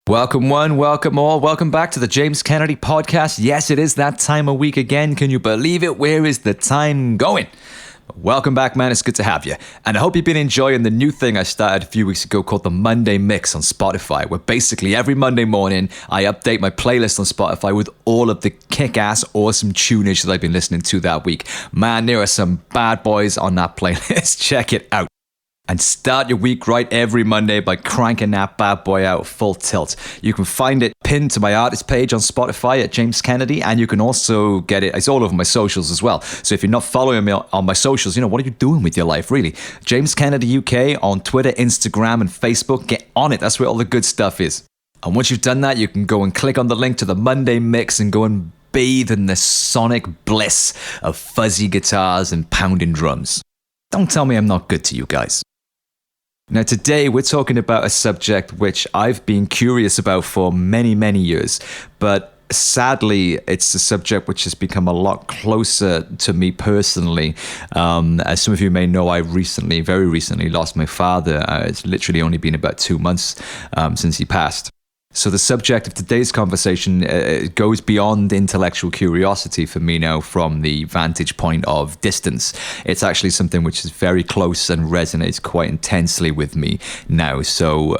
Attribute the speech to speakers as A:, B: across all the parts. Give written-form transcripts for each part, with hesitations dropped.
A: Welcome one, welcome all, welcome back to the James Kennedy podcast. Yes, it is that time of week again. Can you believe it? Where is the time going? Welcome back, man. It's good to have you. And I hope you've been enjoying the new thing I started a few weeks ago called the Monday Mix on Spotify, where basically every Monday morning I update my playlist on Spotify with all of the kick-ass, awesome tunage that I've been listening to that week. Man, there are some bad boys on that playlist. Check it out. And start your week right every Monday by cranking that bad boy out full tilt. You can find it pinned to my artist page on Spotify at James Kennedy, and you can also get it, it's all over my socials as well. So if you're not following me on my socials, what are you doing with your life, really? James Kennedy UK on Twitter, Instagram, and Facebook. Get on it. That's where all the good stuff is. And once you've done that, you can go and click on the link to the Monday Mix and go and bathe in the sonic bliss of fuzzy guitars and pounding drums. Don't tell me I'm not good to you guys. Now, today we're talking about a subject which I've been curious about for many, many years, but sadly, it's a subject which has become a lot closer to me personally. As some of you may know, I very recently lost my father. It's literally only been about 2 months since he passed. So the subject of today's conversation goes beyond intellectual curiosity for me now from the vantage point of distance. It's actually something which is very close and resonates quite intensely with me now. So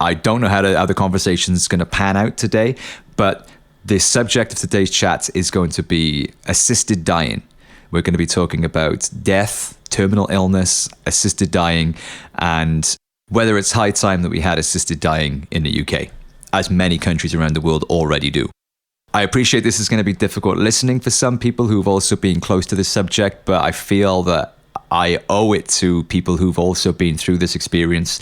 A: I don't know how the conversation is going to pan out today, but the subject of today's chat is going to be assisted dying. We're going to be talking about death, terminal illness, assisted dying, and whether it's high time that we had assisted dying in the UK, as many countries around the world already do. I appreciate this is going to be difficult listening for some people who've also been close to this subject, but I feel that I owe it to people who've also been through this experience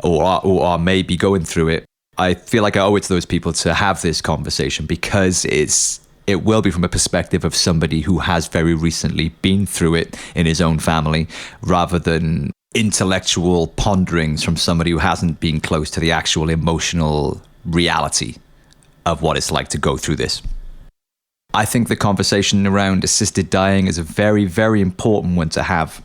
A: or are maybe going through it. I feel like I owe it to those people to have this conversation because it will be from a perspective of somebody who has very recently been through it in his own family, rather than intellectual ponderings from somebody who hasn't been close to the actual emotional reality of what it's like to go through this. I think the conversation around assisted dying is a very, very important one to have.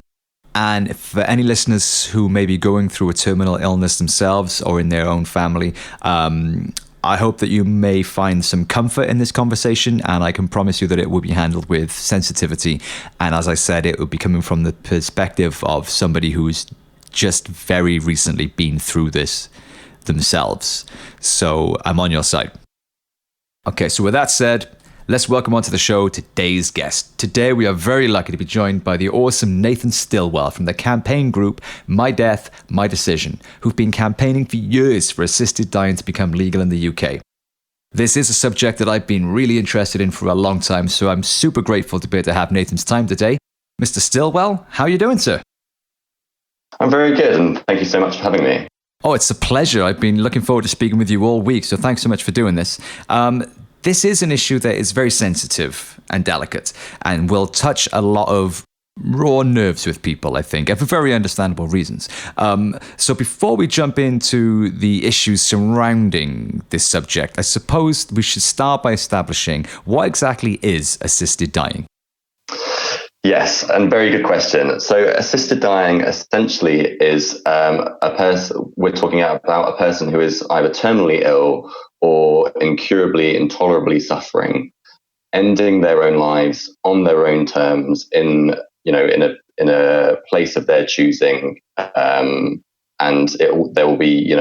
A: And for any listeners who may be going through a terminal illness themselves or in their own family, I hope that you may find some comfort in this conversation, and I can promise you that it will be handled with sensitivity. And as I said, it will be coming from the perspective of somebody who's just very recently been through this themselves. So I'm on your side. Okay, so with that said, let's welcome onto the show today's guest. Today we are very lucky to be joined by the awesome Nathan Stilwell from the campaign group My Death, My Decision, who've been campaigning for years for assisted dying to become legal in the UK. This is a subject that I've been really interested in for a long time, so I'm super grateful to be able to have Nathan's time today. Mr. Stilwell, how are you doing, sir?
B: I'm very good, and thank you so much for having me.
A: Oh, it's a pleasure. I've been looking forward to speaking with you all week, so thanks so much for doing this. This is an issue that is very sensitive and delicate and will touch a lot of raw nerves with people, I think, and for very understandable reasons. So before we jump into the issues surrounding this subject, I suppose we should start by establishing what exactly is assisted dying.
B: Yes, and very good question. So assisted dying essentially is a person, we're talking about a person who is either terminally ill or incurably, intolerably suffering, ending their own lives on their own terms in a place of their choosing. And there will be,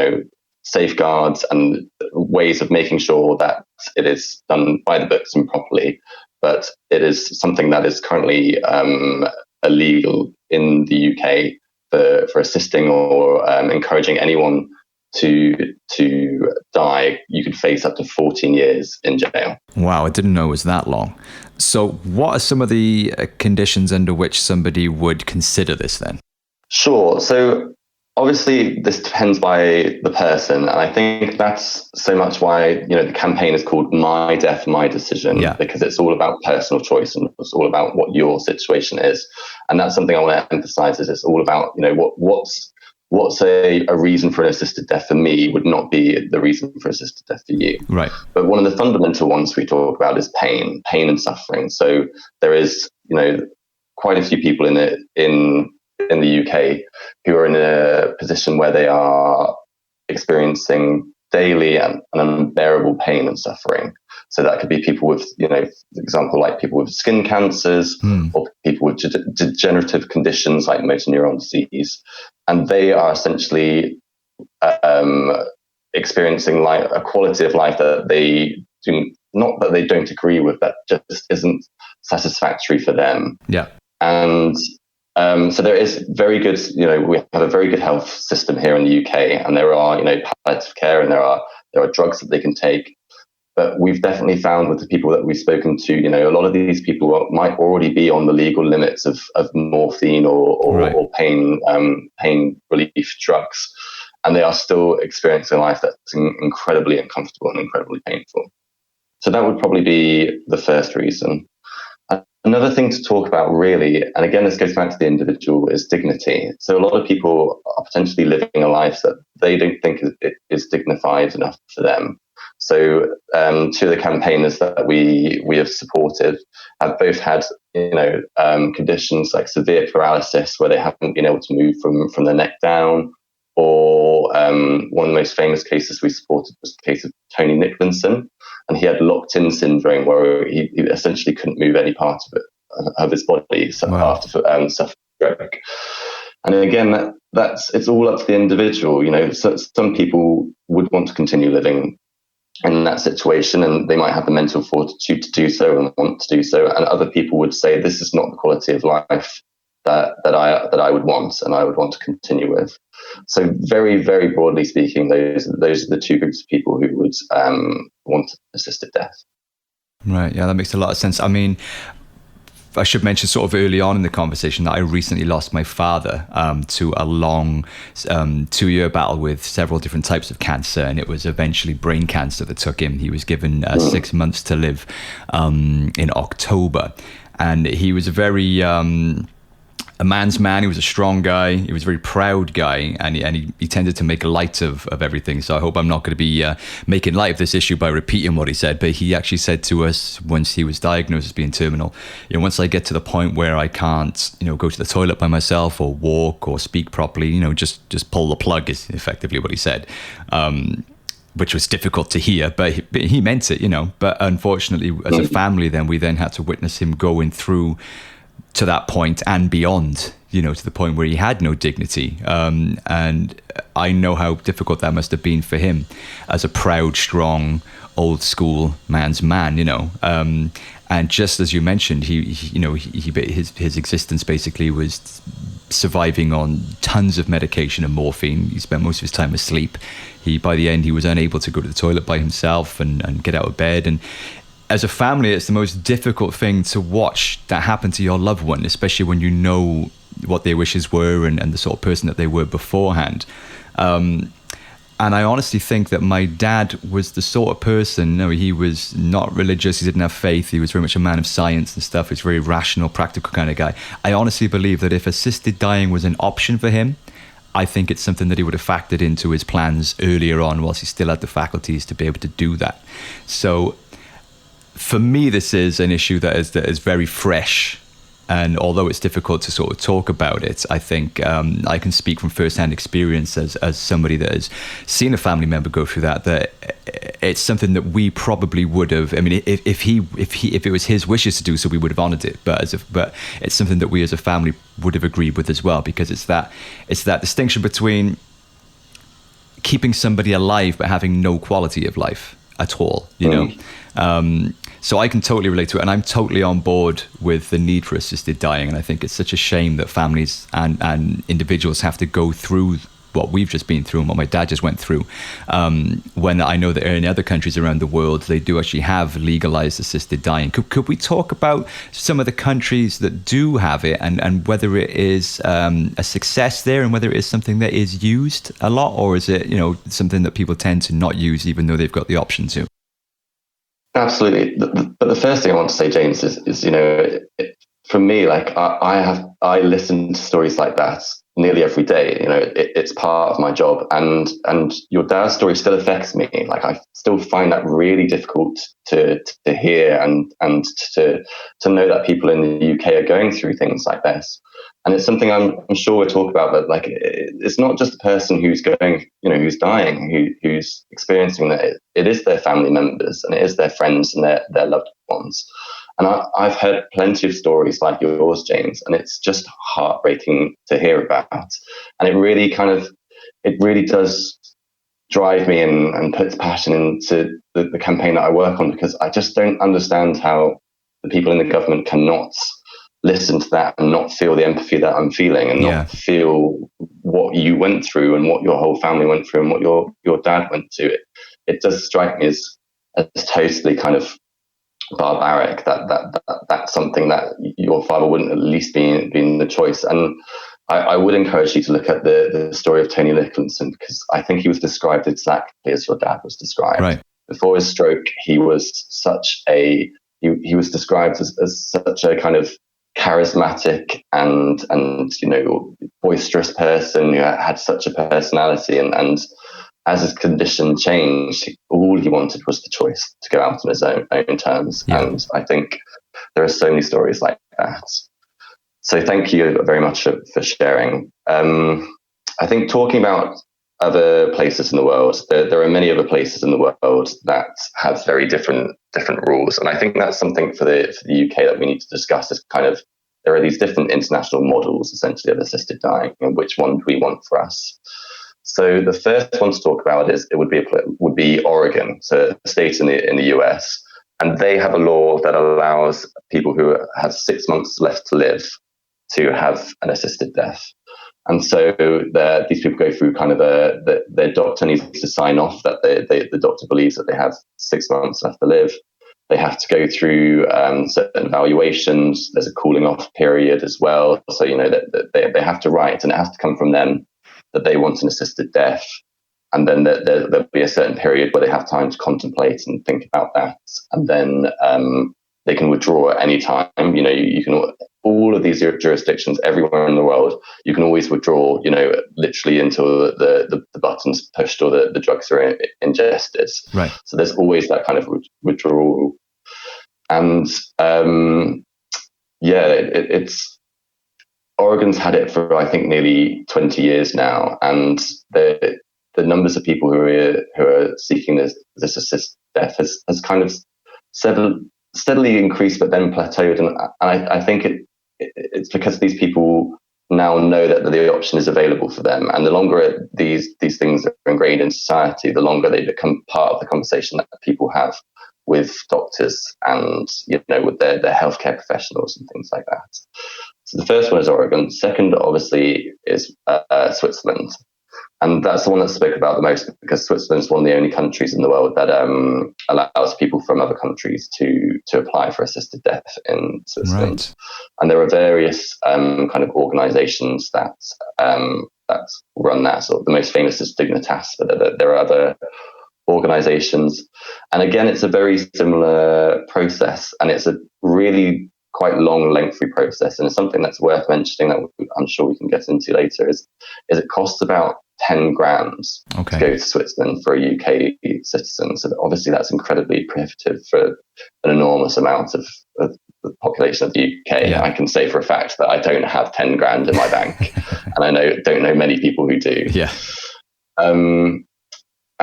B: safeguards and ways of making sure that it is done by the books and properly. But it is something that is currently illegal in the UK for assisting or encouraging anyone to die. You could face up to 14 years in jail.
A: Wow, I didn't know it was that long. So what are some of the conditions under which somebody would consider this then?
B: Sure. So obviously, this depends by the person, and I think that's so much why the campaign is called My Death, My Decision, because it's all about personal choice and it's all about what your situation is, and that's something I want to emphasize. Is it's all about what's a reason for an assisted death for me would not be the reason for assisted death for you.
A: Right.
B: But one of the fundamental ones we talk about is pain and suffering. So there is quite a few people in the UK who are in a position where they are experiencing daily and unbearable pain and suffering. So that could be people with, for example, like people with skin cancers or people with degenerative conditions like motor neuron disease. And they are essentially experiencing a quality of life that they do not, that they don't agree with, that just isn't satisfactory for them.
A: Yeah.
B: And so there is very good, we have a very good health system here in the UK, and there are, palliative care, and there are drugs that they can take. But we've definitely found with the people that we've spoken to, a lot of these people might already be on the legal limits of morphine or pain relief drugs, and they are still experiencing a life that's incredibly uncomfortable and incredibly painful. So that would probably be the first reason. Another thing to talk about, really, and again, this goes back to the individual, is dignity. So a lot of people are potentially living a life that they don't think is dignified enough for them. So two of the campaigners that we have supported have both had, conditions like severe paralysis where they haven't been able to move from the neck down, or one of the most famous cases we supported was the case of Tony Nicholson, and he had locked-in syndrome where he essentially couldn't move any part of his body after suffering stroke. And again, it's all up to the individual. So some people would want to continue living in that situation, and they might have the mental fortitude to do so and want to do so. And other people would say, this is not the quality of life that I would want, and I would want to continue with. So very, very broadly speaking, those are the two groups of people who would want assisted death. Right.
A: Yeah, that makes a lot of sense. I mean, I should mention sort of early on in the conversation that I recently lost my father to a long 2-year battle with several different types of cancer, and it was eventually brain cancer that took him. He was given 6 months to live in October, and he was a man's man. He was a strong guy. He was a very proud guy, and he tended to make light of everything. So I hope I'm not going to be making light of this issue by repeating what he said. But he actually said to us once he was diagnosed as being terminal, once I get to the point where I can't, go to the toilet by myself or walk or speak properly, just pull the plug is effectively what he said. Which was difficult to hear, but he meant it, But unfortunately, as a family, we then had to witness him going through to that point and beyond, to the point where he had no dignity. And I know how difficult that must have been for him as a proud, strong, old school man's man, and just as you mentioned, his existence basically was surviving on tons of medication and morphine. He spent most of his time asleep. By the end, he was unable to go to the toilet by himself and get out of bed. And as a family, it's the most difficult thing to watch that happen to your loved one, especially when you know what their wishes were and the sort of person that they were beforehand. And I honestly think that my dad was the sort of person, he was not religious, he didn't have faith, he was very much a man of science and stuff. He's a very rational, practical kind of guy. I honestly believe that if assisted dying was an option for him, I think it's something that he would have factored into his plans earlier on whilst he still had the faculties to be able to do that. So for me, this is an issue that is very fresh. And although it's difficult to sort of talk about it, I think I can speak from firsthand experience as somebody that has seen a family member go through that it's something that we probably would have. I mean, if it was his wishes to do so, we would have honored it. But it's something that we as a family would have agreed with as well, because it's that distinction between keeping somebody alive but having no quality of life at all, So I can totally relate to it, and I'm totally on board with the need for assisted dying. And I think it's such a shame that families and individuals have to go through what we've just been through and what my dad just went through. When I know that in other countries around the world, they do actually have legalized assisted dying. Could we talk about some of the countries that do have it and whether it is a success there and whether it is something that is used a lot, or is it, something that people tend to not use even though they've got the option to?
B: Absolutely. But the first thing I want to say, James, is for me, like I listen to stories like that nearly every day. It's part of my job, and your dad's story still affects me. Like, I still find that really difficult to hear, and to know that people in the UK are going through things like this. And it's something I'm sure we'll talk about, but like, it's not just the person who's going, who's dying, who's experiencing that. It is their family members, and it is their friends and their loved ones. And I've heard plenty of stories like yours, James, and it's just heartbreaking to hear about. And it really does drive me and puts passion into the campaign that I work on, because I just don't understand how the people in the government cannot listen to that and not feel the empathy that I'm feeling, and not feel what you went through and what your whole family went through and what your dad went to. It does strike me as totally kind of barbaric that's something that your father wouldn't at least be in the choice. And I would encourage you to look at the story of Tony Nicholson, because I think he was described exactly as your dad was described.
A: Right.
B: Before his stroke, he was he was described as such a kind of charismatic and boisterous person who had such a personality, and as his condition changed, all he wanted was the choice to go out on his own terms. Yeah. And I think there are so many stories like that. So thank you very much for sharing. I think talking about other places in the world, there are many other places in the world that have very different rules. And I think that's something for the UK that we need to discuss, is kind of, there are these different international models essentially of assisted dying, and which one do we want for us? So the first one to talk about would be Oregon, so a state in the US, and they have a law that allows people who have 6 months left to live to have an assisted death. And so these people go through kind of their doctor needs to sign off that the doctor believes that they have 6 months left to live. They have to go through certain evaluations. There's a cooling off period as well. So, that they have to write, and it has to come from them that they want an assisted death. And then there'll be a certain period where they have time to contemplate and think about that. And then they can withdraw at any time. You can, all of these jurisdictions, everywhere in the world, you can always withdraw, literally until the button's pushed or the drugs are ingested.
A: Right.
B: So there's always that kind of withdrawal. And it's Oregon's had it for, I think, nearly 20 years now, and the numbers of people who are seeking this assisted death has kind of steadily increased, but then plateaued. And I think it's because these people now know that the option is available for them, and the longer these things are ingrained in society, the longer they become part of the conversation that people have with doctors and with their healthcare professionals and things like that. So the first one is Oregon. Second, obviously, is Switzerland. And that's the one that's spoken about the most, because Switzerland is one of the only countries in the world that allows people from other countries to apply for assisted death in Switzerland. Right. And there are various kind of organizations that run that. So the most famous is Dignitas, but there are other organizations. And again, it's a very similar process, and it's a really quite long, lengthy process. And it's something that's worth mentioning that I'm sure we can get into later is it costs about 10 grand to go to Switzerland for a UK citizen. So obviously that's incredibly prohibitive for an enormous amount of the population of the UK. Yeah. I can say for a fact that I don't have 10 grand in my bank, and I don't know many people who do.
A: Yeah.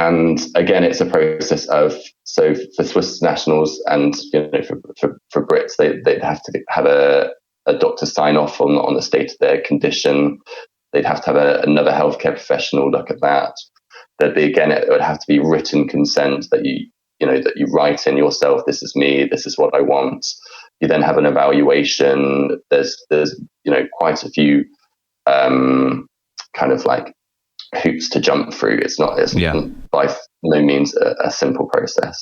B: And again, it's a process of, so for Swiss nationals and for Brits, they'd have to have a doctor sign off on the state of their condition. They'd have to have another healthcare professional look at that. There'd be, again, it would have to be written consent that that you write in yourself, this is me, this is what I want. You then have an evaluation. There's quite a few kind of like hoops to jump through. It's by no means a simple process.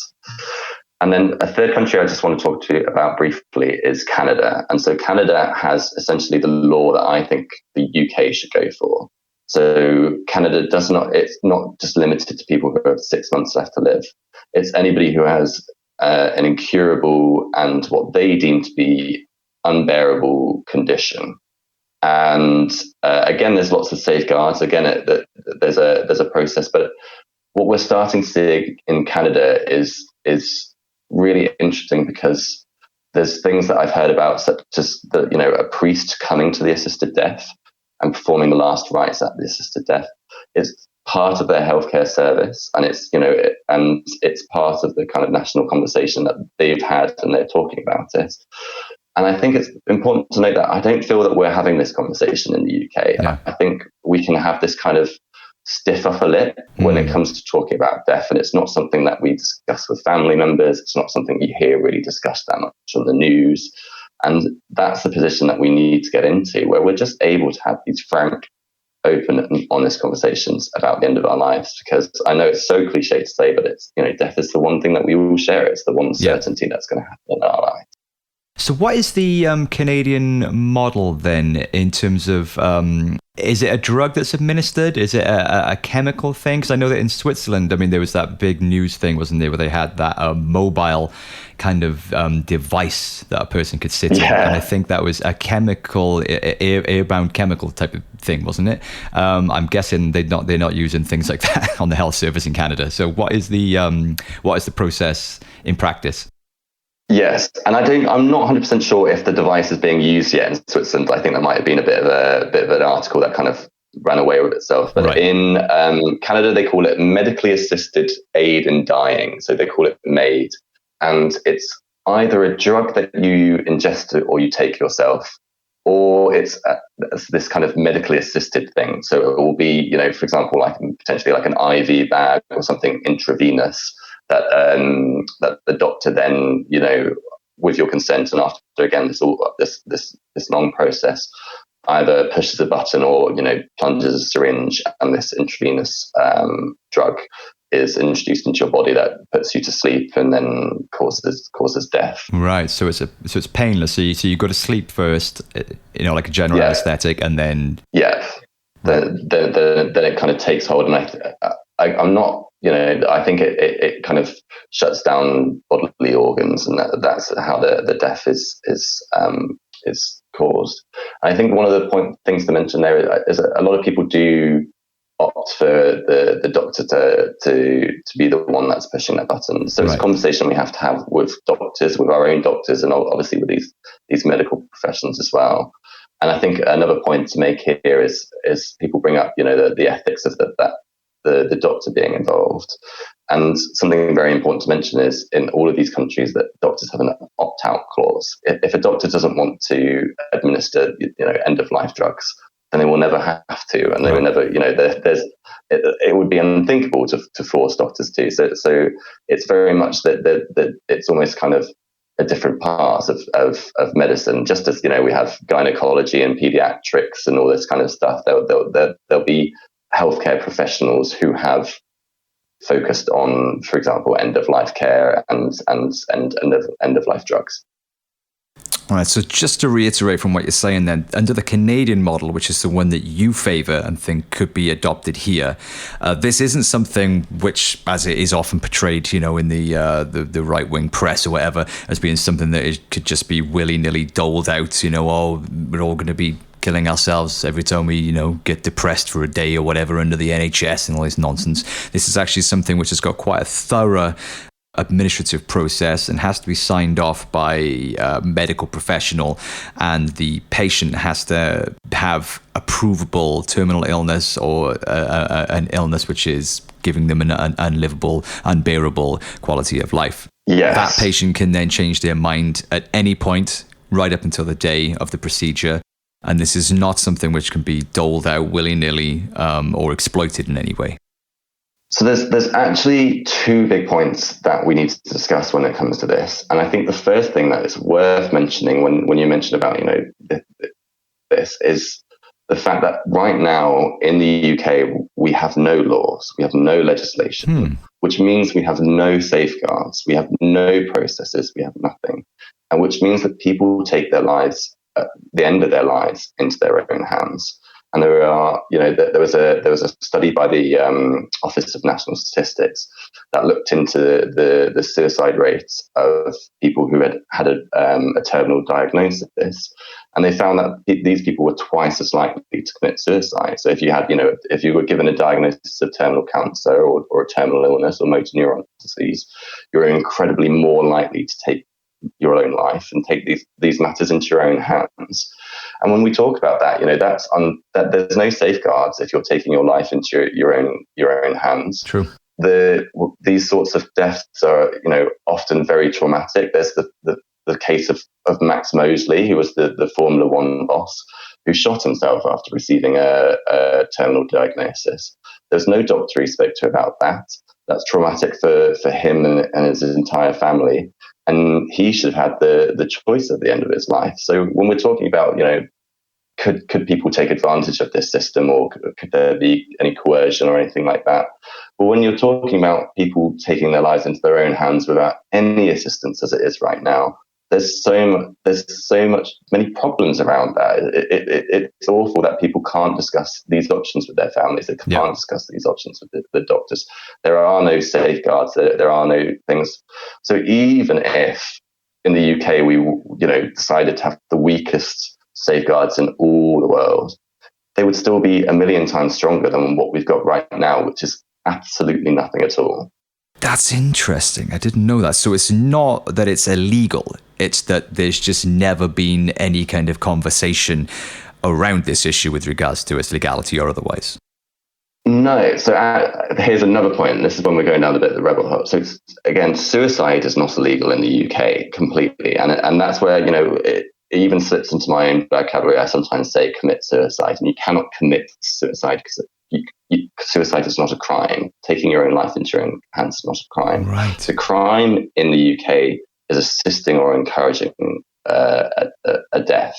B: And then a third country I just want to talk to you about briefly is Canada. And so Canada has essentially the law that I think the UK should go for. So Canada it's not just limited to people who have 6 months left to live. It's anybody who has an incurable and what they deem to be unbearable condition. And again, there's lots of safeguards. Again, there's a process, but what we're starting to see in Canada is really interesting, because there's things that I've heard about, such as a priest coming to the assisted death and performing the last rites at the assisted death. It's part of their healthcare service, and it's part of the kind of national conversation that they've had, and they're talking about it. And I think it's important to note that I don't feel that we're having this conversation in the UK.
A: Yeah.
B: I think we can have this kind of stiff upper lip when it comes to talking about death, and it's not something that we discuss with family members. It's not something you hear really discussed that much on the news. And that's the position that we need to get into, where we're just able to have these frank, open and honest conversations about the end of our lives. Because I know it's so cliche to say, but it's, death is the one thing that we all share. It's the one certainty that's going to happen in our lives.
A: So what is the Canadian model then, in terms of, is it a drug that's administered? Is it a chemical thing? Because I know that in Switzerland, there was that big news thing, wasn't there, where they had that mobile kind of device that a person could sit in. And I think that was a chemical, airbound chemical type of thing, wasn't it? I'm guessing they're not using things like that on the health service in Canada. So what is the process in practice?
B: Yes, and I'm not 100% sure if the device is being used yet in Switzerland. I think that might have been a bit of an article that kind of ran away with itself. But in Canada, they call it medically assisted aid in dying. So they call it MAID. And it's either a drug that you ingest or you take yourself, or it's this kind of medically assisted thing. So it will be, for example, potentially like an IV bag or something intravenous, that the doctor then, with your consent, and after again this long process, either pushes a button or plunges a syringe, and this intravenous drug is introduced into your body that puts you to sleep and then causes death.
A: Right. So it's painless. So you go to sleep first, like a general anesthetic, and then
B: then it kind of takes hold. And I'm not. I think it kind of shuts down bodily organs, and that's how the death is caused. I think one of the things to mention there is a lot of people do opt for the doctor to be the one that's pushing that button. So it's a conversation we have to have with doctors, with our own doctors, and obviously with these medical professions as well. And I think another point to make here is people bring up the ethics of the doctor being involved. And something very important to mention is in all of these countries that doctors have an opt-out clause. If a doctor doesn't want to administer end-of-life drugs, then they will never have to, and they will never, it would be unthinkable to force doctors to. So it's very much that it's almost kind of a different part of medicine. Just as we have gynecology and pediatrics and all this kind of stuff, there'll be healthcare professionals who have focused on, for example, end-of-life care and end-of-life drugs.
A: All right, so just to reiterate from what you're saying then, under the Canadian model, which is the one that you favour and think could be adopted here, this isn't something which, as it is often portrayed, in the right-wing press or whatever, as being something that it could just be willy-nilly doled out, we're all going to be killing ourselves every time we, get depressed for a day or whatever under the NHS and all this nonsense. This is actually something which has got quite a thorough administrative process and has to be signed off by a medical professional, and the patient has to have a provable terminal illness or an illness which is giving them an unlivable, unbearable quality of life.
B: Yes.
A: That patient can then change their mind at any point right up until the day of the procedure, and this is not something which can be doled out willy-nilly or exploited in any way.
B: So there's actually two big points that we need to discuss when it comes to this. And I think the first thing that is worth mentioning when you mentioned about, this is the fact that right now in the UK, we have no laws, we have no legislation, which means we have no safeguards, we have no processes, we have nothing. And which means that people take their lives, at the end of their lives, into their own hands. And there was a study by the Office of National Statistics that looked into the suicide rates of people who had a terminal diagnosis, and they found that these people were twice as likely to commit suicide. So if you were given a diagnosis of terminal cancer or a terminal illness or motor neuron disease, you're incredibly more likely to take your own life and take these matters into your own hands. And when we talk about that, that there's no safeguards if you're taking your life into your own hands.
A: True.
B: These sorts of deaths are, often very traumatic. There's the case of Max Mosley, who was the Formula One boss, who shot himself after receiving a terminal diagnosis. There's no doctor he spoke to about that. That's traumatic for him and his entire family. And he should have had the choice at the end of his life. So when we're talking about, could people take advantage of this system, or could there be any coercion or anything like that? But when you're talking about people taking their lives into their own hands without any assistance as it is right now, there's so many problems around that. It's awful that people can't discuss these options with their families. They can't discuss these options with the doctors. There are no safeguards. There are no things. So even if in the UK we decided to have the weakest safeguards in all the world, they would still be a million times stronger than what we've got right now, which is absolutely nothing at all.
A: That's interesting. I didn't know that. So it's not that it's illegal. It's that there's just never been any kind of conversation around this issue with regards to its legality or otherwise.
B: No. So here's another point. This is when we're going down a bit of the rabbit hole. So again, suicide is not illegal in the UK completely. And that's where, it even slips into my own vocabulary. I sometimes say commit suicide, and you cannot commit suicide because suicide is not a crime. Taking your own life into your own hands is not a crime.
A: Right.
B: The crime in the UK is assisting or encouraging a death.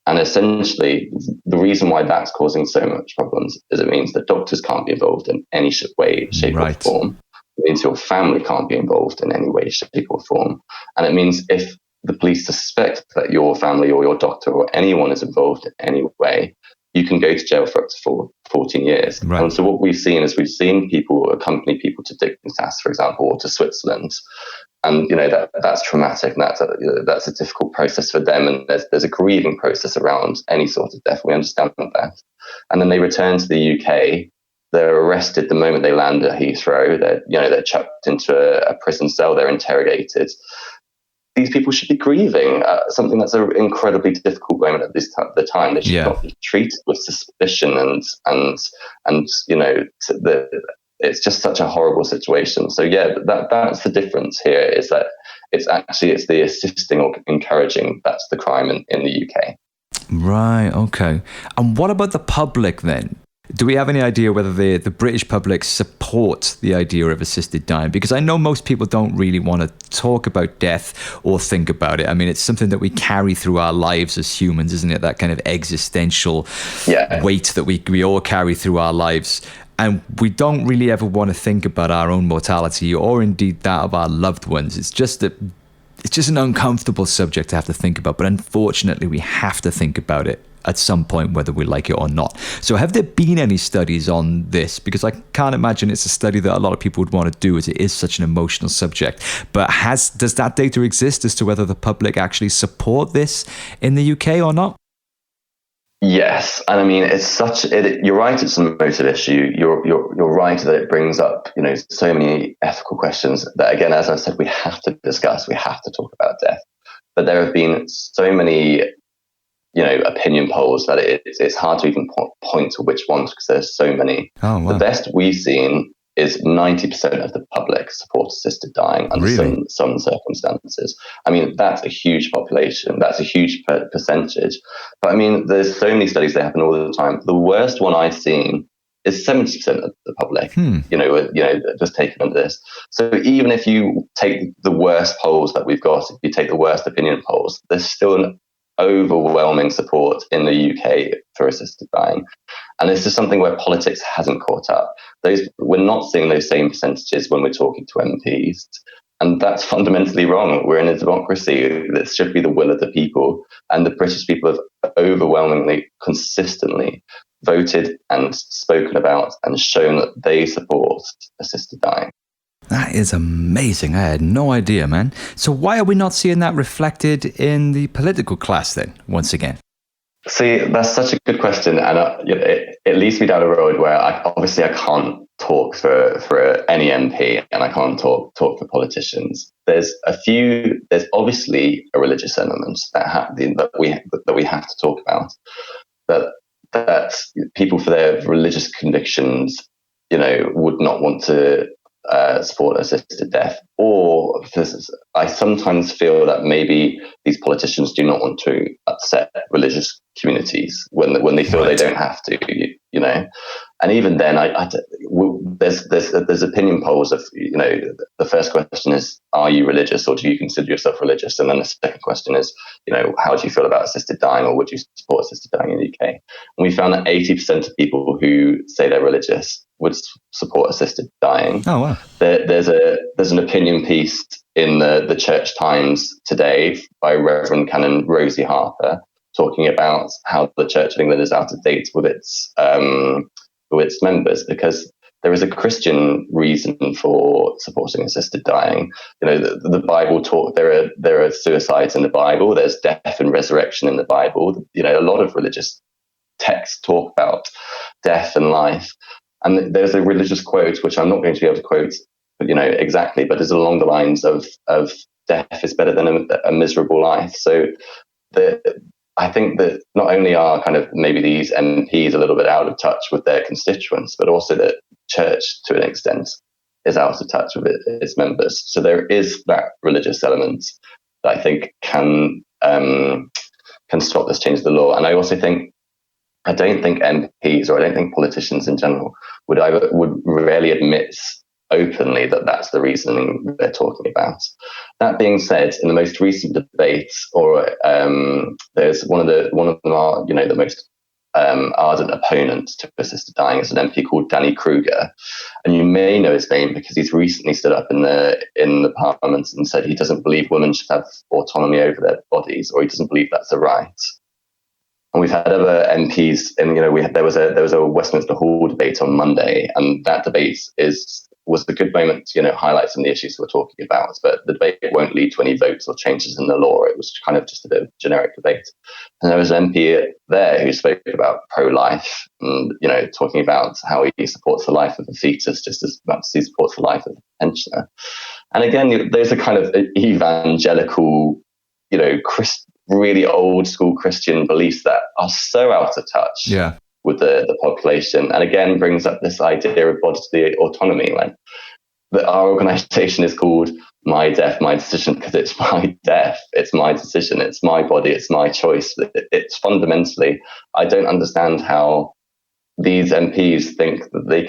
B: And essentially, the reason why that's causing so much problems is it means that doctors can't be involved in any way, shape, or form. It means your family can't be involved in any way, shape, or form. And it means if the police suspect that your family or your doctor or anyone is involved in any way, you can go to jail for up to 14 years. Right. And so what we've seen people accompany people to Dignitas, for example, or to Switzerland. And, that's traumatic, and that's a difficult process for them. And there's a grieving process around any sort of death. We understand that. And then they return to the UK. They're arrested the moment they land at Heathrow. They're chucked into a prison cell. They're interrogated. These people should be grieving something that's an incredibly difficult moment at the time. They should not be treated with suspicion and it's just such a horrible situation. So that's the difference here, is that it's the assisting or encouraging that's the crime in the UK.
A: Right. Okay. And what about the public then? Do we have any idea whether the British public support the idea of assisted dying? Because I know most people don't really want to talk about death or think about it. I mean, it's something that we carry through our lives as humans, isn't it? That kind of existential weight that we all carry through our lives. And we don't really ever want to think about our own mortality or indeed that of our loved ones. It's just an uncomfortable subject to have to think about. But unfortunately, we have to think about it at some point, whether we like it or not. So have there been any studies on this? Because I can't imagine it's a study that a lot of people would want to do, as it is such an emotional subject. But does that data exist as to whether the public actually support this in the UK or not?
B: Yes, and I mean you're right. It's a emotive issue. You're right that it brings up so many ethical questions that, again, as I said, we have to discuss. We have to talk about death. But there have been so many opinion polls that it's hard to even point to which ones, because there's so many. Oh, wow. The best we've seen is 90% of the public support assisted dying under some circumstances. I mean, that's a huge population. That's a huge percentage. But I mean, there's so many studies that happen all the time. The worst one I've seen is 70% of the public, just taken on this. So even if you take the worst polls that we've got, if you take the worst opinion polls, there's still an overwhelming support in the UK for assisted dying. And this is something where politics hasn't caught up. We're not seeing those same percentages when we're talking to MPs. And that's fundamentally wrong. We're in a democracy. This should be the will of the people. And the British people have overwhelmingly, consistently voted and spoken about and shown that they support assisted dying.
A: That is amazing. I had no idea, man. So why are we not seeing that reflected in the political class then, once again?
B: See, that's such a good question, and it leads me down a road where I can't talk for any MP, and I can't talk for politicians. There's obviously a religious element that we have to talk about, that people for their religious convictions, would not want to support assisted death, or I sometimes feel that maybe these politicians do not want to upset religious communities when they feel they don't have to, and even then, there's opinion polls of, the first question is, are you religious, or do you consider yourself religious? And then the second question is, how do you feel about assisted dying, or would you support assisted dying in the UK? And we found that 80% of people who say they're religious would support assisted dying.
A: Oh wow!
B: There's an opinion piece in the Church Times today by Reverend Canon Rosie Harper, talking about how the Church of England is out of date with its members, because there is a Christian reason for supporting assisted dying. The Bible talk. There are suicides in the Bible. There's death and resurrection in the Bible. A lot of religious texts talk about death and life. And there's a religious quote, which I'm not going to be able to quote, exactly, but is along the lines of death is better than a miserable life. So I think that not only are kind of maybe these MPs a little bit out of touch with their constituents, but also that church, to an extent, is out of touch with its members. So there is that religious element that I think can stop this change of the law. And I also think, I don't think MPs, or I don't think politicians in general, would rarely admit openly that that's the reasoning they're talking about. That being said, in the most recent debates, or there's one of them are, the most ardent opponent to assisted dying is an MP called Danny Kruger, and you may know his name because he's recently stood up in the Parliament and said he doesn't believe women should have autonomy over their bodies, or he doesn't believe that's a right. And we've had other MPs, and there was a Westminster Hall debate on Monday, and that debate was a good moment to highlight some of the issues we're talking about. But the debate won't lead to any votes or changes in the law. It was kind of just a bit of a generic debate. And there was an MP there who spoke about pro-life, and talking about how he supports the life of a fetus just as much as he supports the life of a pensioner. And again, there's a kind of evangelical, really old school Christian beliefs that are so out of touch with the population, and again brings up this idea of bodily autonomy. Like, our organization is called My Death, My Decision because it's my death, it's my decision, it's my body, it's my choice. It's fundamentally, I don't understand how these MPs think that they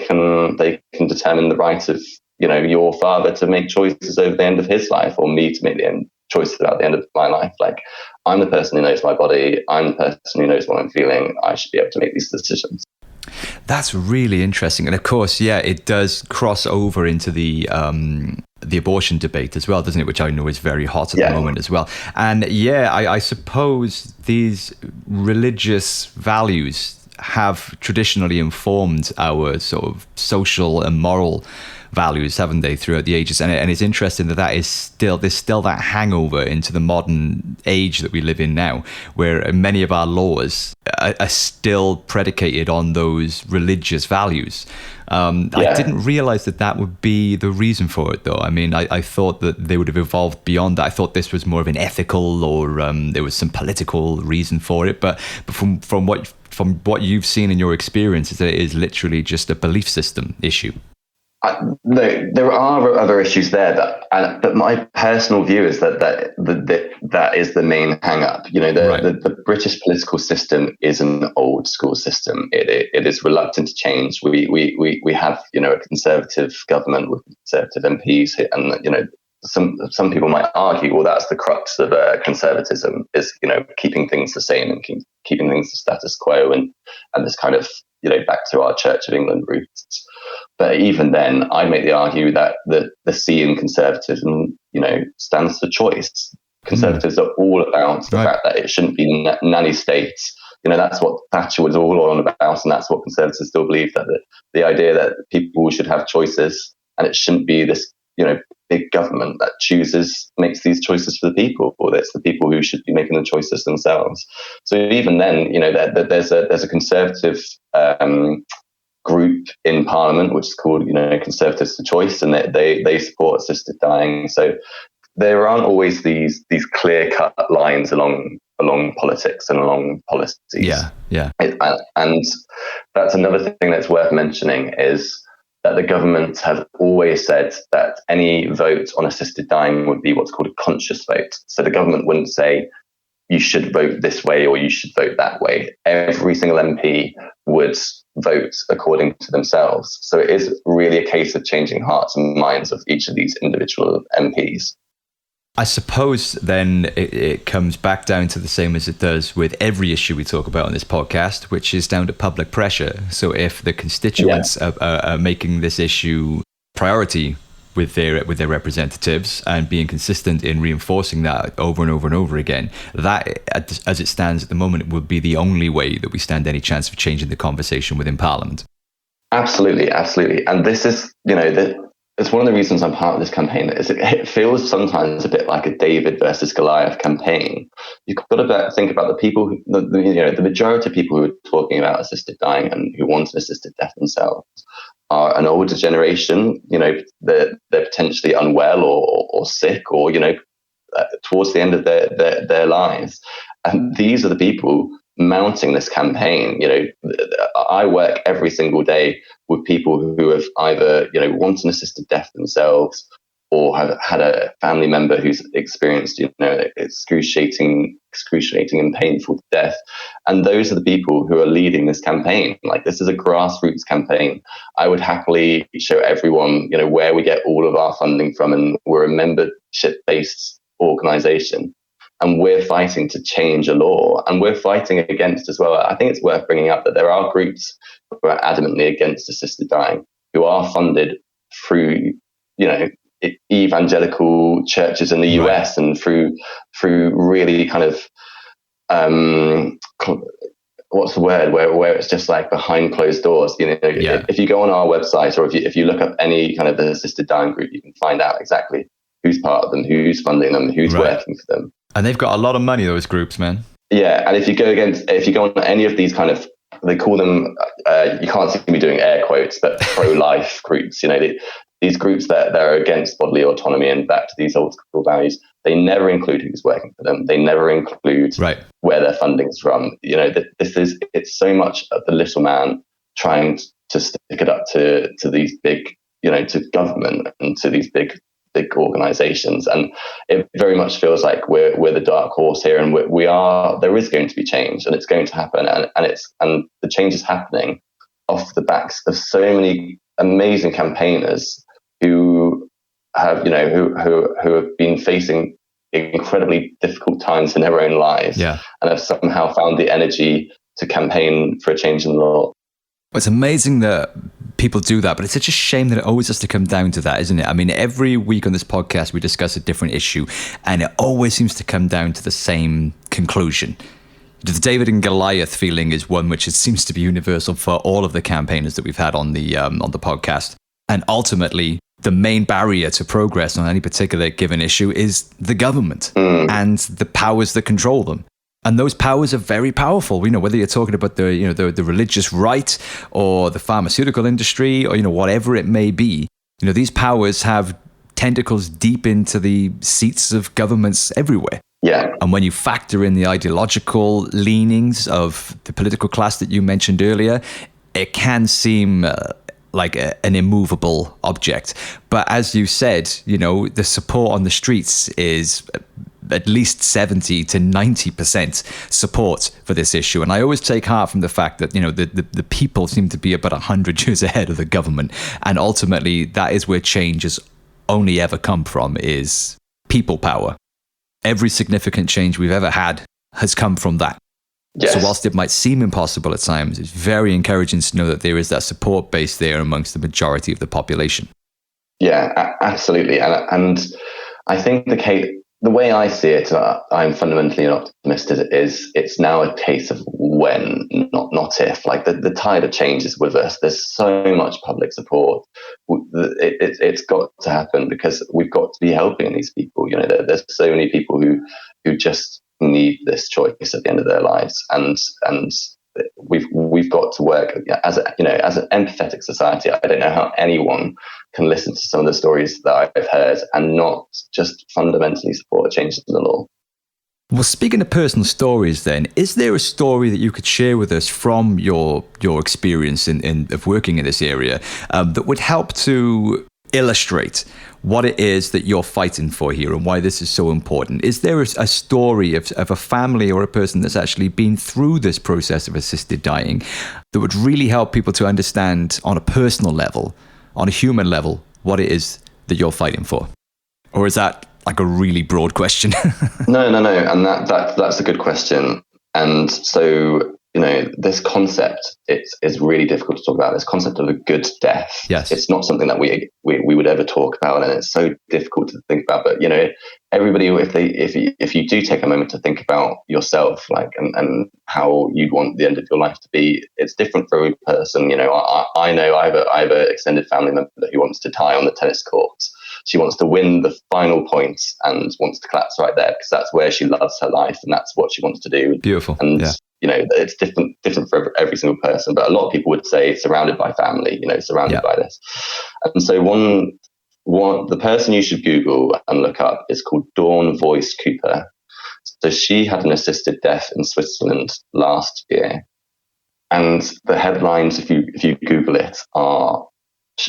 B: can determine the right of your father to make choices over the end of his life, or me to make the choices about the end of my life. Like, I'm the person who knows my body, I'm the person who knows what I'm feeling, I should be able to make these decisions.
A: That's really interesting. And of course, it does cross over into the abortion debate as well, doesn't it? Which I know is very hot at the moment as well. And I suppose these religious values have traditionally informed our sort of social and moral values, haven't they, throughout the ages? And it's interesting that there's still that hangover into the modern age that we live in now, where many of our laws are still predicated on those religious values. I didn't realize that would be the reason for it, though. I mean, I thought that they would have evolved beyond that. I thought this was more of an ethical, or there was some political reason for it. But from what you've seen in your experience, it is literally just a belief system issue.
B: No, there are other issues there, but my personal view is that is the main hang-up. The British political system is an old school system. It is reluctant to change. We have a conservative government with conservative MPs, and some people might argue, well, that's the crux of conservatism, is keeping things the same and keeping things the status quo, and this kind of back to our Church of England roots. But even then, I make the argument that the C in conservatism, stands for choice. Conservatives are all about the fact that it shouldn't be nanny states. That's what Thatcher was all on about, and that's what Conservatives still believe, that the idea that people should have choices, and it shouldn't be this, big government that makes these choices for the people, or it's the people who should be making the choices themselves. So even then, there's a Conservative group in Parliament which is called, Conservatives for Choice, and they support assisted dying. So there aren't always these clear-cut lines along politics and along policies.
A: Yeah.
B: And that's another thing that's worth mentioning, is that the government has always said that any vote on assisted dying would be what's called a conscious vote. So the government wouldn't say you should vote this way or you should vote that way. Every single MP would vote according to themselves. So it is really a case of changing hearts and minds of each of these individual MPs.
A: I suppose then it comes back down to the same as it does with every issue we talk about on this podcast, which is down to public pressure. So if the constituents are making this issue priority with their representatives and being consistent in reinforcing that over and over and over again, that, as it stands at the moment, would be the only way that we stand any chance of changing the conversation within Parliament.
B: Absolutely. And this is, it's one of the reasons I'm part of this campaign, is it feels sometimes a bit like a David versus Goliath campaign. You've got to think about the people, the majority of people who are talking about assisted dying and who want an assisted death themselves are an older generation. They're potentially unwell or sick, or towards the end of their lives, and these are the people mounting this campaign. I work every single day with people who have either want an assisted death themselves, or have had a family member who's experienced excruciating and painful death. And those are the people who are leading this campaign. Like, this is a grassroots campaign. I would happily show everyone where we get all of our funding from, and we're a membership-based organization. And we're fighting to change a law, and we're fighting against as well. I think it's worth bringing up that there are groups who are adamantly against assisted dying, who are funded through, evangelical churches in the US, and through really kind of, what's the word, where it's just like behind closed doors. If you go on our website, or if you look up any kind of assisted dying group, you can find out exactly who's part of them, who's funding them, who's working for them.
A: And they've got a lot of money, those groups, man.
B: Yeah, and if you go on any of these kind of, they call them, you can't see me doing air quotes, but pro-life groups, these groups that are against bodily autonomy and back to these old school values, they never include who's working for them. They never include where their funding's from. It's so much of the little man trying to stick it up to these big, to government and to these big organizations, and it very much feels like we're the dark horse here, and there is going to be change, and it's going to happen, and the change is happening off the backs of so many amazing campaigners who have been facing incredibly difficult times in their own lives, and have somehow found the energy to campaign for a change in the law.
A: It's amazing that people do that, but it's such a shame that it always has to come down to that, isn't it? I mean, every week on this podcast, we discuss a different issue, and it always seems to come down to the same conclusion. The David and Goliath feeling is one which it seems to be universal for all of the campaigners that we've had on the podcast. And ultimately, the main barrier to progress on any particular given issue is the government and the powers that control them. And those powers are very powerful. Whether you're talking about the religious right or the pharmaceutical industry, or whatever it may be. These powers have tentacles deep into the seats of governments everywhere.
B: Yeah.
A: And when you factor in the ideological leanings of the political class that you mentioned earlier, it can seem like an immovable object. But as you said, the support on the streets is at least 70 to 90% support for this issue. And I always take heart from the fact that, the people seem to be about 100 years ahead of the government. And ultimately, that is where change has only ever come from, is people power. Every significant change we've ever had has come from that. Yes. So whilst it might seem impossible at times, it's very encouraging to know that there is that support base there amongst the majority of the population.
B: Yeah, absolutely. And I think the way I see it, I'm fundamentally an optimist. Is it's now a case of when, not if. Like the tide of change is with us. There's so much public support. It's got to happen because we've got to be helping these people. You know, there's so many people who just need this choice at the end of their lives, and we've got to work as an empathetic society. I don't know how anyone can listen to some of the stories that I've heard and not just fundamentally support changes in the law.
A: Well, speaking of personal stories then, is there a story that you could share with us from your experience of working in this area that would help to illustrate what it is that you're fighting for here and why this is so important? Is there a story of a family or a person that's actually been through this process of assisted dying that would really help people to understand on a personal level, on a human level, what it is that you're fighting for? Or is that like a really broad question?
B: No. And that's a good question. And so, you know, this concept, it's really difficult to talk about. This concept of a good death.
A: Yes.
B: It's not something that we would ever talk about, and it's so difficult to think about. But, you know, everybody, if you do take a moment to think about yourself, like, and how you'd want the end of your life to be, it's different for every person. You know, I know I have an extended family member who wants to die on the tennis courts. She wants to win the final points and wants to collapse right there because that's where she loves her life and that's what she wants to do.
A: Beautiful.
B: And
A: yeah.
B: You know, it's different for every single person, but a lot of people would say surrounded by family, you know, surrounded by this. And so the person you should Google and look up is called Dawn Voice Cooper. So she had an assisted death in Switzerland last year. And the headlines, if you Google it,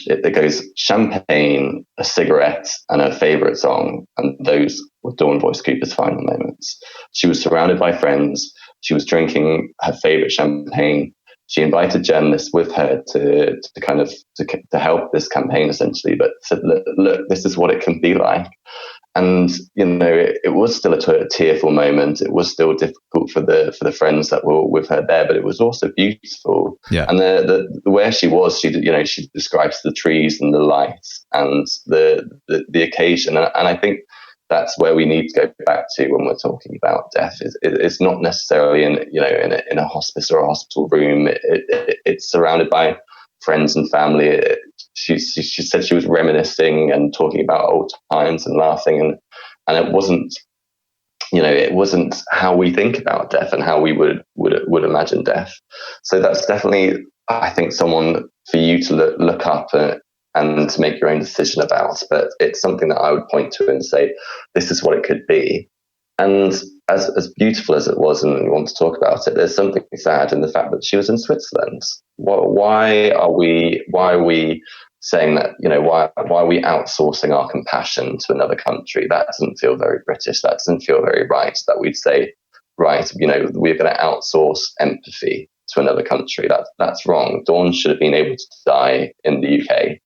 B: it goes champagne, a cigarette, and her favorite song. And those were Dawn Voice Cooper's final moments. She was surrounded by friends. She was drinking her favorite champagne. She invited journalists with her to help this campaign, essentially, but said, look, this is what it can be like. And, you know, it was still a tearful moment. It was still difficult for the friends that were with her there, but it was also beautiful.
A: Yeah.
B: And the where she was, she describes the trees and the lights and the occasion. And I think that's where we need to go back to when we're talking about death. It's not necessarily in a hospice or a hospital room. It's surrounded by friends and family. She said she was reminiscing and talking about old times and laughing, and it wasn't how we think about death and how we would imagine death. So that's definitely, I think, someone for you to look up and to make your own decision about. But it's something that I would point to and say, this is what it could be. And as beautiful as it was, and we want to talk about it, there's something sad in the fact that she was in Switzerland. Why are we saying that, you know, why are we outsourcing our compassion to another country? That doesn't feel very British. That doesn't feel very right, that we'd say, right, you know, we're going to outsource empathy to another country. That's wrong. Dawn should have been able to die in the UK.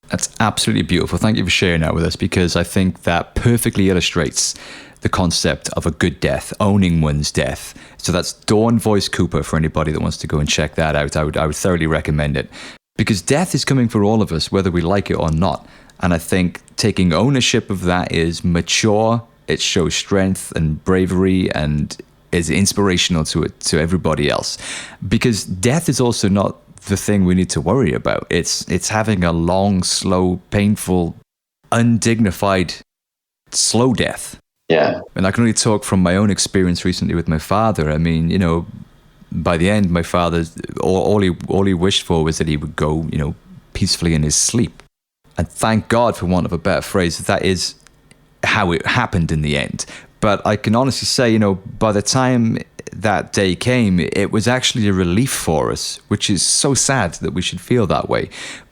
A: That's absolutely beautiful. Thank you for sharing that with us, because I think that perfectly illustrates the concept of a good death, owning one's death. So that's Dawn Voice Cooper for anybody that wants to go and check that out. I would thoroughly recommend it, because death is coming for all of us, whether we like it or not. And I think taking ownership of that is mature. It shows strength and bravery and is inspirational to everybody else, because death is also not the thing we need to worry about. It's having a long, slow, painful, undignified, slow death.
B: Yeah.
A: And I can only talk from my own experience recently with my father. I mean, you know, by the end, my father, all he wished for was that he would go, you know, peacefully in his sleep. And thank God, for want of a better phrase, that is how it happened in the end. But I can honestly say, you know, by the time that day came, it was actually a relief for us, which is so sad that we should feel that way.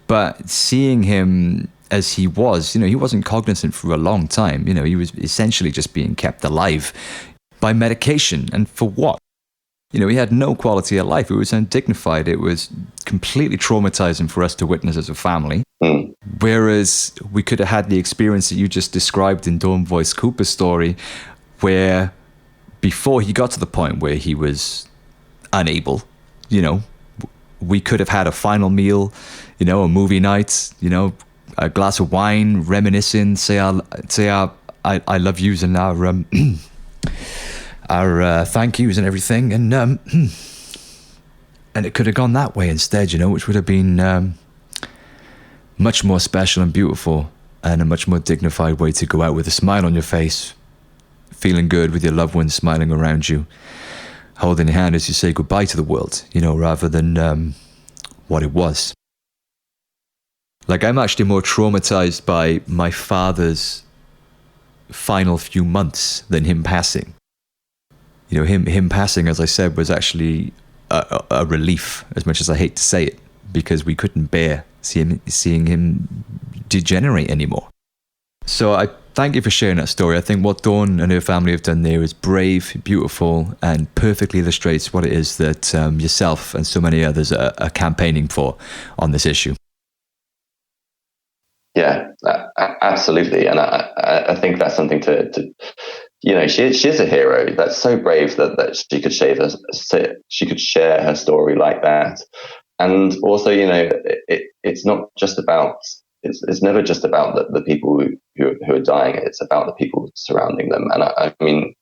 A: But seeing him as he was, you know, he wasn't cognizant for a long time. You know, he was essentially just being kept alive by medication. And for what? You know, he had no quality of life. It was undignified. It was completely traumatizing for us to witness as a family.
B: Mm.
A: Whereas we could have had the experience that you just described in Dawn Voice Cooper's story, where before he got to the point where he was unable, you know, we could have had a final meal, you know, a movie night, you know, a glass of wine, reminiscing, say our I love using our our thank yous and everything, and it could have gone that way instead, which would have been much more special and beautiful, and a much more dignified way to go out with a smile on your face, feeling good with your loved ones smiling around you, holding your hand as you say goodbye to the world, rather than what it was. Like, I'm actually more traumatized by my father's final few months than him passing. Him passing, as I said, was actually a relief, as much as I hate to say it, because we couldn't bear seeing him degenerate anymore. So I thank you for sharing that story. I think what Dawn and her family have done there is brave, beautiful, and perfectly illustrates what it is that yourself and so many others are campaigning for on this issue.
B: Yeah, absolutely. And I think that's something to she's a hero. That's so brave that she could share her story like that. And also, it's not just about, it's never just about the people who are dying. It's about the people surrounding them. And I mean,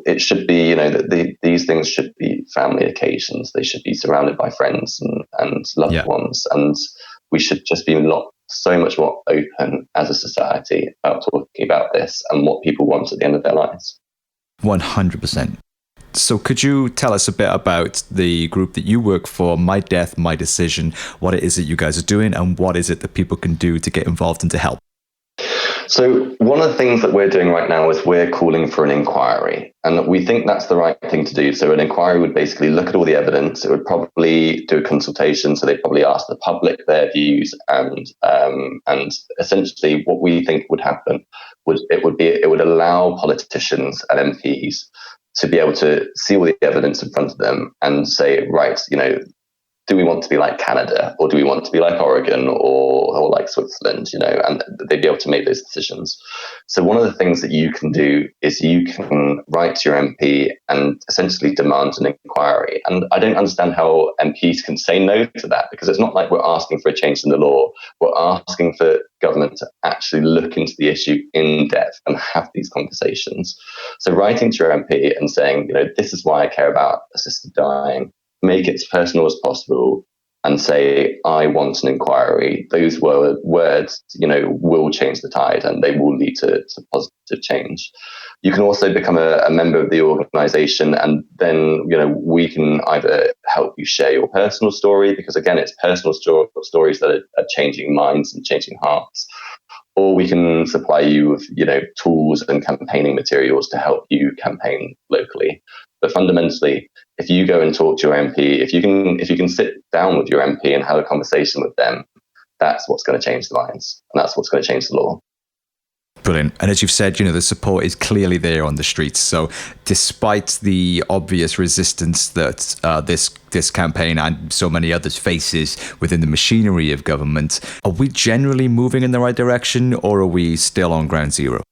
B: it should be, that these things should be family occasions. They should be surrounded by friends and loved ones. And we should just be so much more open as a society about talking about this and what people want at the end of their lives.
A: 100%. So could you tell us a bit about the group that you work for, My Death, My Decision, what it is that you guys are doing, and what is it that people can do to get involved and to help?
B: So one of the things that we're doing right now is we're calling for an inquiry, and we think that's the right thing to do. So an inquiry would basically look at all the evidence. It would probably do a consultation, so they'd probably ask the public their views, and essentially what we think would happen it would allow politicians and MPs to be able to see all the evidence in front of them and say, right, do we want to be like Canada, or do we want to be like Oregon or like Switzerland, and they'd be able to make those decisions. So one of the things that you can do is you can write to your MP and essentially demand an inquiry. And I don't understand how MPs can say no to that, because it's not like we're asking for a change in the law. We're asking for government to actually look into the issue in depth and have these conversations. So writing to your MP and saying, this is why I care about assisted dying, make it as personal as possible, and say, I want an inquiry. Those words, will change the tide, and they will lead to positive change. You can also become a member of the organisation, and then, we can either help you share your personal story, because again, it's personal stories that are changing minds and changing hearts. Or we can supply you with, tools and campaigning materials to help you campaign locally. But fundamentally, if you go and talk to your MP, if you can sit down with your MP and have a conversation with them, that's what's going to change the minds, and that's what's going to change the law.
A: Brilliant. And as you've said, the support is clearly there on the streets. So despite the obvious resistance that this campaign and so many others faces within the machinery of government, are we generally moving in the right direction, or are we still on ground zero?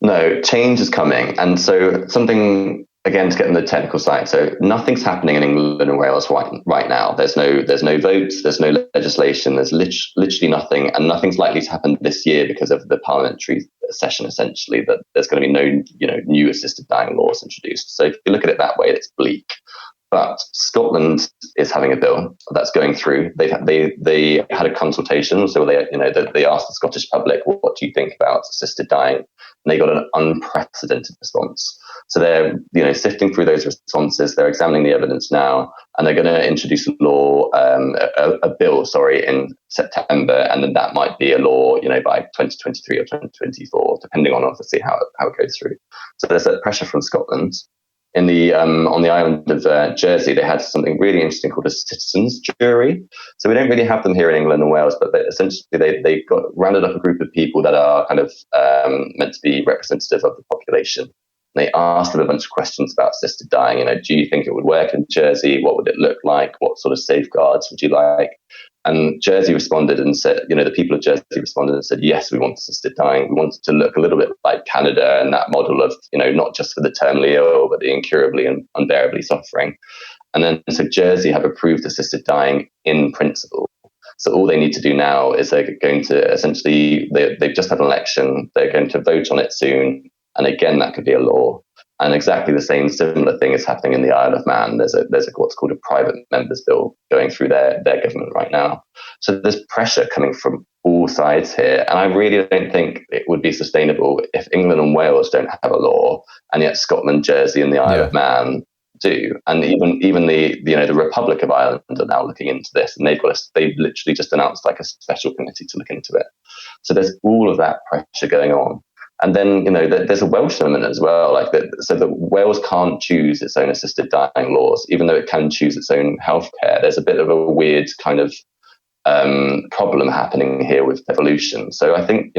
B: No, change is coming. And so something, again, to get in the technical side. So nothing's happening in England and Wales right now. There's no votes, there's no legislation, there's literally nothing, and nothing's likely to happen this year because of the parliamentary session, essentially, that there's going to be no new assisted dying laws introduced. So if you look at it that way, it's bleak. But Scotland is having a bill that's going through. They had a consultation, so they asked the Scottish public, what do you think about assisted dying? And they got an unprecedented response. So they're sifting through those responses. They're examining the evidence now, and they're going to introduce a law, a bill, in September, and then that might be a law, by 2023 or 2024, depending on obviously how it goes through. So there's that pressure from Scotland. In the on the island of Jersey, they had something really interesting called a citizens jury. So we don't really have them here in England and Wales, but essentially they got rounded up a group of people that are kind of meant to be representative of the population. And they asked them a bunch of questions about assisted dying. Do you think it would work in Jersey? What would it look like? What sort of safeguards would you like? And Jersey responded and said, the people of Jersey responded and said, yes, we want assisted dying. We want it to look a little bit like Canada and that model of, not just for the terminally ill, but the incurably and unbearably suffering. And then so Jersey have approved assisted dying in principle. So all they need to do now is they're going to essentially, they've just had an election. They're going to vote on it soon. And again, that could be a law. And exactly the similar thing is happening in the Isle of Man. There's what's called a private members bill going through their government right now. So there's pressure coming from all sides here. And I really don't think it would be sustainable if England and Wales don't have a law, and yet Scotland, Jersey, and the Isle of Man do. And even the Republic of Ireland are now looking into this, and they've literally just announced like a special committee to look into it. So there's all of that pressure going on. And then, there's a Welsh element as well, so that Wales can't choose its own assisted dying laws, even though it can choose its own healthcare. There's a bit of a weird kind of problem happening here with devolution. So I think,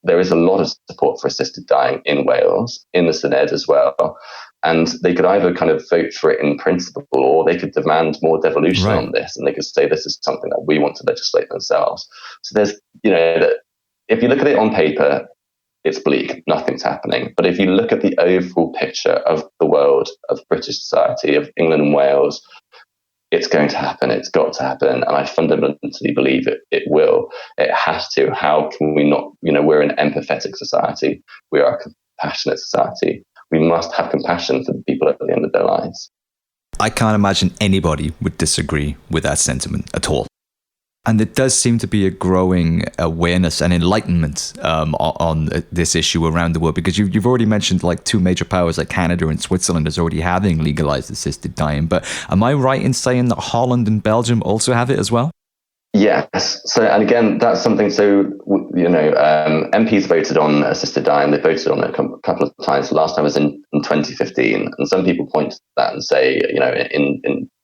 B: there is a lot of support for assisted dying in Wales, in the Senedd as well. And they could either kind of vote for it in principle, or they could demand more devolution on this. And they could say this is something that we want to legislate themselves. So there's, if you look at it on paper, it's bleak, nothing's happening. But if you look at the overall picture of the world, of British society, of England and Wales, it's going to happen. It's got to happen. And I fundamentally believe it will. It has to. How can we not? We're an empathetic society. We are a compassionate society. We must have compassion for the people at the end of their lives.
A: I can't imagine anybody would disagree with that sentiment at all. And there does seem to be a growing awareness and enlightenment on this issue around the world, because you've already mentioned like two major powers like Canada and Switzerland is already having legalized assisted dying. But am I right in saying that Holland and Belgium also have it as well?
B: Yes. So, and again, that's something. So, MPs voted on assisted dying. They voted on it a couple of times. The last time was in 2015. And some people point to that and say,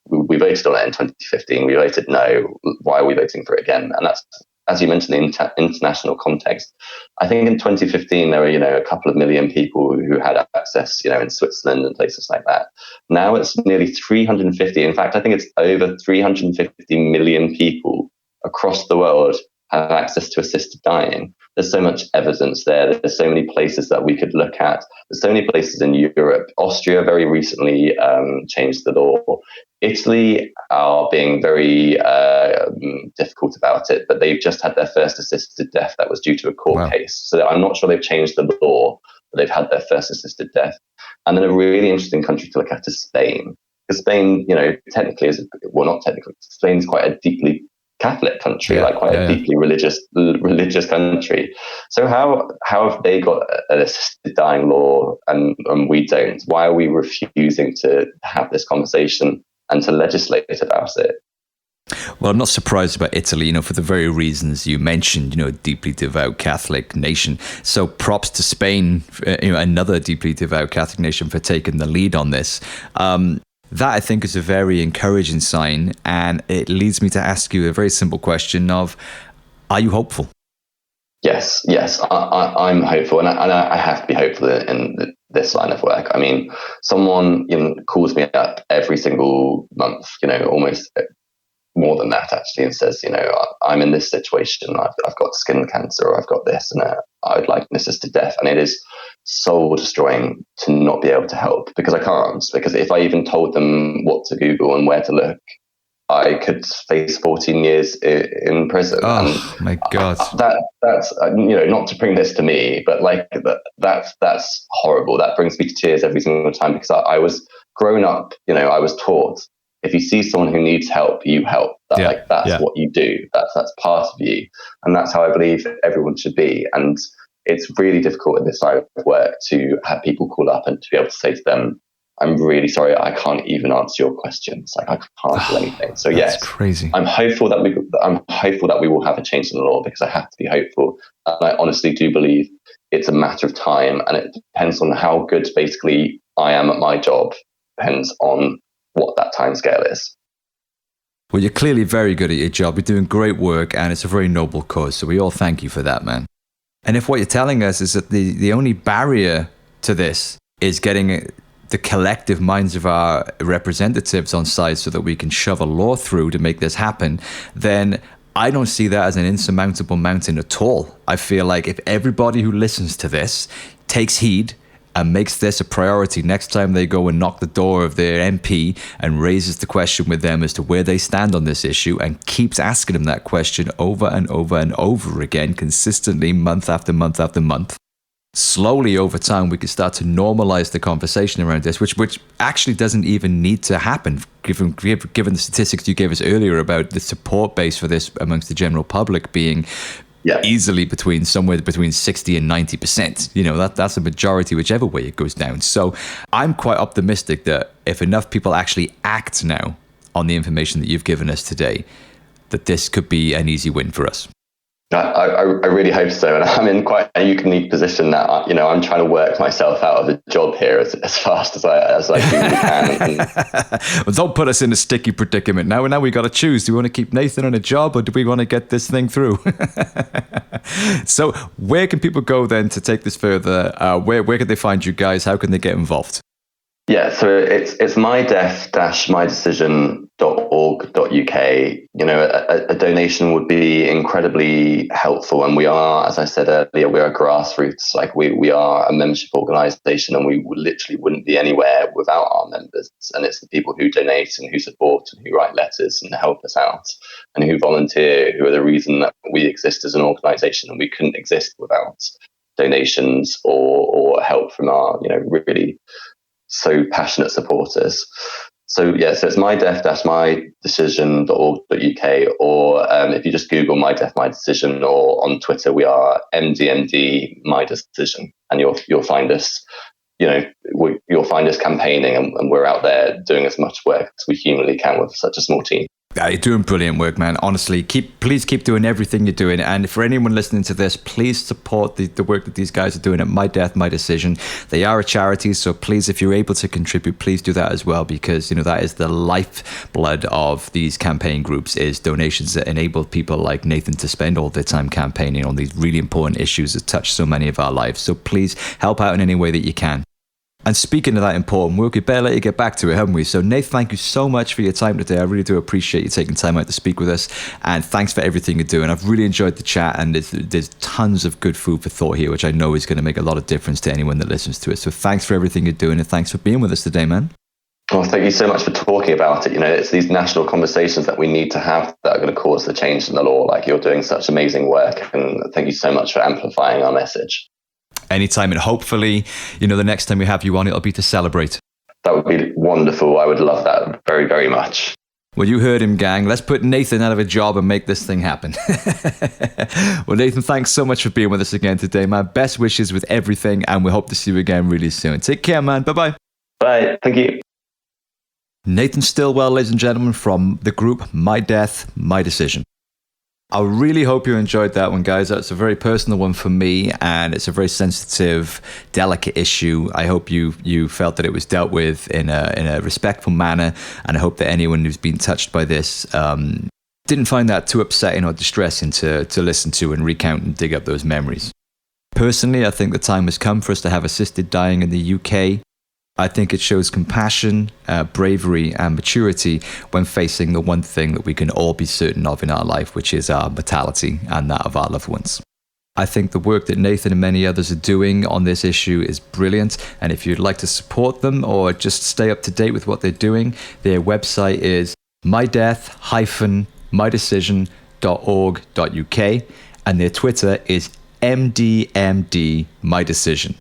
B: we voted on it in 2015. We voted no. Why are we voting for it again? And that's, as you mentioned, the international context. I think in 2015 there were, a couple of million people who had access, in Switzerland and places like that. Now it's nearly 350. In fact, I think it's over 350 million people across the world have access to assisted dying. There's so much evidence there. There's so many places that we could look at. There's so many places in Europe. Austria very recently changed the law. Italy are being very difficult about it, but they've just had their first assisted death that was due to a court case. So I'm not sure they've changed the law, but they've had their first assisted death. And then a really interesting country to look at is Spain. Because Spain, technically not technically, Spain's quite a deeply Catholic country, a deeply religious country. So how have they got an assisted dying law and we don't? Why are we refusing to have this conversation and to legislate about it?
A: Well, I'm not surprised about Italy, for the very reasons you mentioned, a deeply devout Catholic nation. So props to Spain, another deeply devout Catholic nation, for taking the lead on this. That, I think, is a very encouraging sign, and it leads me to ask you a very simple question of, are you hopeful?
B: Yes, I'm hopeful, and I have to be hopeful in this line of work. I mean, someone calls me up every single month, almost more than that actually, and says, I'm in this situation, I've got skin cancer, or I've got this, and I would like an assisted death. And it is soul destroying to not be able to help, because I can't. Because if I even told them what to Google and where to look, I could face 14 years in prison.
A: Oh, my God.
B: That's not to bring this to me, but that's horrible. That brings me to tears every single time, because I was grown up, I was taught, if you see someone who needs help, you help. That's what you do. That's part of you. And that's how I believe everyone should be. And it's really difficult in this line of work to have people call up and to be able to say to them, I'm really sorry, I can't even answer your questions. I can't do anything. So yes,
A: crazy.
B: I'm hopeful that we will have a change in the law, because I have to be hopeful. And I honestly do believe it's a matter of time, and it depends on how good basically I am at my job. Depends on what that timescale is.
A: Well, you're clearly very good at your job. You're doing great work, and it's a very noble cause. So we all thank you for that, man. And if what you're telling us is that the only barrier to this is getting the collective minds of our representatives on side so that we can shove a law through to make this happen, then I don't see that as an insurmountable mountain at all. I feel like if everybody who listens to this takes heed and makes this a priority next time they go and knock the door of their MP and raises the question with them as to where they stand on this issue, and keeps asking them that question over and over and over again, consistently, month after month after month, slowly over time we could start to normalize the conversation around this, which actually doesn't even need to happen, given the statistics you gave us earlier about the support base for this amongst the general public being easily somewhere between 60 and 90%. You know, that's a majority whichever way it goes down. So I'm quite optimistic that if enough people actually act now on the information that you've given us today, that this could be an easy win for us.
B: I really hope so, and I'm in quite a unique position that I'm trying to work myself out of the job here as fast as I humanly can.
A: Well, don't put us in a sticky predicament now. Now we got to choose: do we want to keep Nathan on a job, or do we want to get this thing through? So, where can people go then to take this further? Where can they find you guys? How can they get involved?
B: Yeah, so it's mydeath-mydecision.org.uk. A donation would be incredibly helpful, and we are, as I said earlier, we are grassroots. Like we are a membership organisation, and we literally wouldn't be anywhere without our members. And it's the people who donate and who support and who write letters and help us out and who volunteer who are the reason that we exist as an organisation, and we couldn't exist without donations or help from our really so passionate supporters. So it's mydeath-mydecision.org.uk, or if you just Google My Death, My Decision, or on Twitter we are MDMD My Decision, and you'll find us. You'll find us campaigning, and we're out there doing as much work as we humanly can with such a small team.
A: You're doing brilliant work, man. Honestly, please keep doing everything you're doing. And for anyone listening to this, please support the work that these guys are doing at My Death, My Decision. They are a charity, so please, if you're able to contribute, please do that as well, because that is the lifeblood of these campaign groups, is donations that enable people like Nathan to spend all their time campaigning on these really important issues that touch so many of our lives. So please help out in any way that you can. And speaking of that important work, we better let you get back to it, haven't we? So, Nath, thank you so much for your time today. I really do appreciate you taking time out to speak with us. And thanks for everything you're doing. I've really enjoyed the chat, and there's tons of good food for thought here, which I know is going to make a lot of difference to anyone that listens to it. So thanks for everything you're doing, and thanks for being with us today, man.
B: Well, thank you so much for talking about it. It's these national conversations that we need to have that are going to cause the change in the law. Like, you're doing such amazing work, and thank you so much for amplifying our message.
A: Anytime, and hopefully, the next time we have you on, it'll be to celebrate.
B: That would be wonderful. I would love that very, very much.
A: Well, you heard him, gang. Let's put Nathan out of a job and make this thing happen. Well, Nathan, thanks so much for being with us again today. My best wishes with everything, and we hope to see you again really soon. Take care, man. Bye-bye.
B: Bye. Thank you.
A: Nathan Stilwell, ladies and gentlemen, from the group My Death, My Decision. I really hope you enjoyed that one, guys. That's a very personal one for me, and it's a very sensitive, delicate issue. I hope you felt that it was dealt with in a respectful manner, and I hope that anyone who's been touched by this didn't find that too upsetting or distressing to listen to and recount and dig up those memories. Personally, I think the time has come for us to have assisted dying in the UK. I think it shows compassion, bravery, and maturity when facing the one thing that we can all be certain of in our life, which is our mortality and that of our loved ones. I think the work that Nathan and many others are doing on this issue is brilliant, and if you'd like to support them or just stay up to date with what they're doing, their website is mydeath-mydecision.org.uk, and their Twitter is MDMD-MyDecision.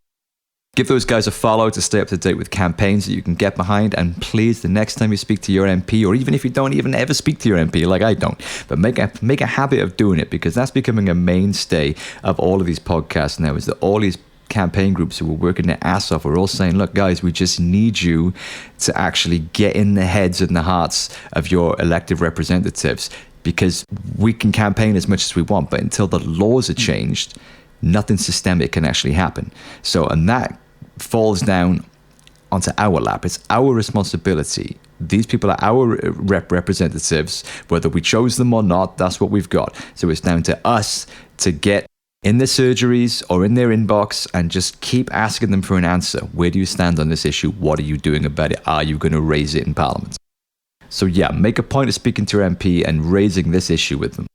A: Give those guys a follow to stay up to date with campaigns that you can get behind. And please, the next time you speak to your MP, or even if you don't even ever speak to your MP, like I don't, but make a habit of doing it, because that's becoming a mainstay of all of these podcasts now, is that all these campaign groups who are working their ass off are all saying, look, guys, we just need you to actually get in the heads and the hearts of your elected representatives, because we can campaign as much as we want, but until the laws are changed, nothing systemic can actually happen. So, and that falls down onto our lap. It's our responsibility. These people are our representatives, whether we chose them or not. That's what we've got. So it's down to us to get in their surgeries or in their inbox and just keep asking them for an answer. Where do you stand on this issue? What are you doing about it? Are you going to raise it in Parliament? So yeah, make a point of speaking to your MP and raising this issue with them.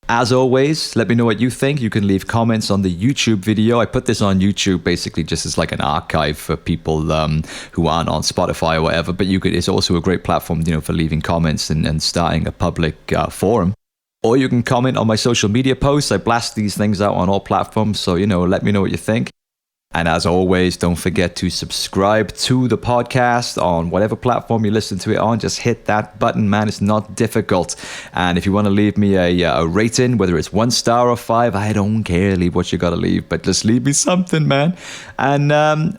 A: As always, let me know what you think. You can leave comments on the YouTube video. I put this on YouTube basically just as like an archive for people who aren't on Spotify or whatever. But it's also a great platform, for leaving comments and starting a public forum. or you can comment on my social media posts. I blast these things out on all platforms, so, let me know what you think. And as always, don't forget to subscribe to the podcast on whatever platform you listen to it on. Just hit that button, man. It's not difficult. And if you want to leave me a rating, whether it's 1 star or 5, I don't care. Leave what you got to leave, but just leave me something, man. And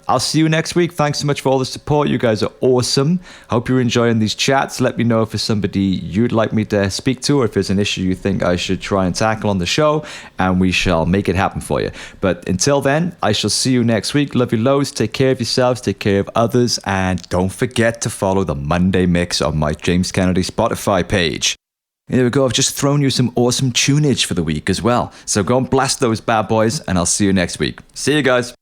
A: I'll see you next week. Thanks so much for all the support. You guys are awesome. Hope you're enjoying these chats. Let me know if there's somebody you'd like me to speak to, or if there's an issue you think I should try and tackle on the show, and we shall make it happen for you. But until then, I shall see you next week. Love you loads. Take care of yourselves, take care of others, and don't forget to follow the Monday Mix on my James Kennedy Spotify page. There we go. I've just thrown you some awesome tunage for the week as well. So go and blast those bad boys, and I'll see you next week. See you guys.